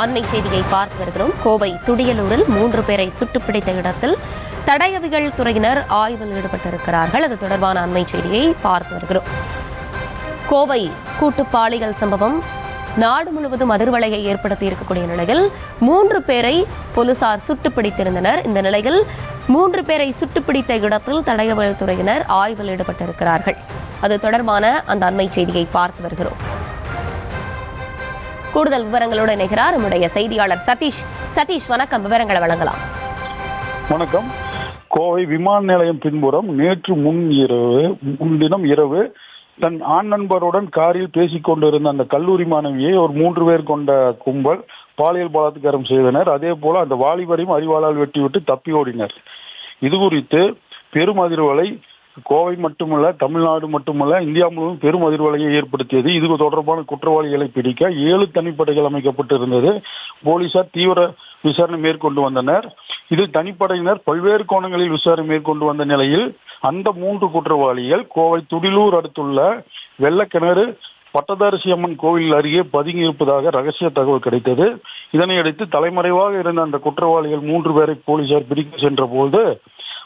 அண்மை செய்தியை பார்த்து வருகிறோம். கோவை துடியலூரில் 3 பேரை சுட்டுப்பிடித்த இடத்தில் தடயவியல் துறையினர் ஆய்வில் ஈடுபட்டிருக்கிறார்கள். அது தொடர்பான அண்மை செய்தியை பார்த்து வருகிறோம். கோவை கூட்டு பாலியல் சம்பவம் நாடு முழுவதும் அதிர்வலையை ஏற்படுத்தி இருக்கக்கூடிய நிலையில் 3 பேரை போலீசார் சுட்டுப்பிடித்திருந்தனர். இந்த நிலையில் 3 பேரை சுட்டுப்பிடித்த இடத்தில் தடயவியல் துறையினர் ஆய்வில் ஈடுபட்டிருக்கிறார்கள். அது தொடர்பான அந்த அண்மை செய்தியை பார்த்து வருகிறோம். கூடுதல் விவரங்களோடு இணைகிறார் நம்முடைய செய்தியாளர் சதீஷ். சதீஷ், வணக்கம். விவரங்களை வழங்கலாம். வணக்கம். கோவை விமான நிலையம் பின்புறம் நேற்று முன்தினம் இரவு தன் ஆண் நண்பருடன் காரில் பேசிக் கொண்டிருந்த அந்த கல்லூரி மாணவியை ஒரு 3 பேர் கொண்ட கும்பல் பாலியல் பலாத்காரம் செய்தனர். அதே போல அந்த வாலிபரையும் அறிவாளால் வெட்டிவிட்டு தப்பி ஓடினர். இது குறித்து பெரும் அதிர்வலை கோவை மட்டுமல்ல, தமிழ்நாடு மட்டுமல்ல, இந்தியா முழுவதும் பெரும் அதிர்வலையை ஏற்படுத்தியது. இது தொடர்பான குற்றவாளிகளை பிடிக்க 7 தனிப்படைகள் அமைக்கப்பட்டிருந்தது. போலீசார் தீவிர விசாரணை மேற்கொண்டு வந்தனர். இதில் தனிப்படையினர் பல்வேறு கோணங்களில் விசாரணை மேற்கொண்டு வந்த நிலையில் அந்த 3 குற்றவாளிகள் கோவை துடிலூர் அடுத்துள்ள வெள்ளக்கிணறு பட்டதாரிசி அம்மன் கோவில் அருகே பதுங்கி இருப்பதாக ரகசிய தகவல் கிடைத்தது. இதனையடுத்து தலைமறைவாக இருந்த அந்த குற்றவாளிகள் 3 பேரை போலீசார் பிடிக்க சென்ற போது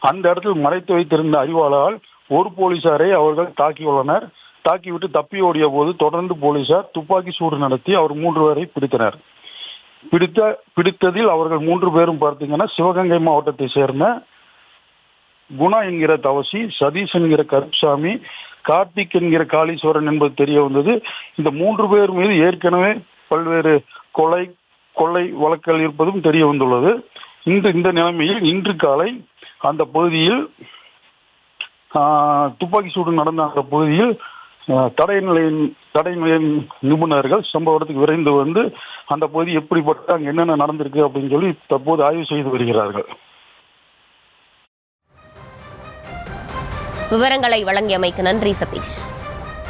அந்த இடத்தில் மறைத்து வைத்திருந்த அறிவாளால் ஒரு போலீசாரை அவர்கள் தாக்கியுள்ளனர். தாக்கிவிட்டு தப்பி ஓடிய போது தொடர்ந்து போலீசார் துப்பாக்கி சூடு நடத்தி அவர் 3 பேரை பிடித்தனர். பிடித்ததில் அவர்கள் 3 பேரும் பார்த்தீங்கன்னா சிவகங்கை மாவட்டத்தை சேர்ந்த குணா என்கிற தவசி, சதீஷ் என்கிற கருப்சாமி, கார்த்திக் என்கிற காளீஸ்வரன் என்பது தெரிய வந்தது. இந்த 3 பேர் மீது ஏற்கனவே பல்வேறு கொள்ளை வழக்குகள் இருப்பதும் தெரிய வந்துள்ளது. இந்த நிலைமையில் இன்று காலை அந்த பகுதியில் துப்பாக்கி சூடு நடந்த அந்த பகுதியில் தடை நிபுணர்கள் சம்பவ இடத்துக்கு விரைந்து வந்து அந்த பகுதி எப்படிப்பட்ட அங்கே என்னென்ன நடந்திருக்கு அப்படின்னு சொல்லி தற்போது ஆய்வு செய்து வருகிறார்கள். விவரங்களை வழங்கியமைக்கு நன்றி சதீஷ்.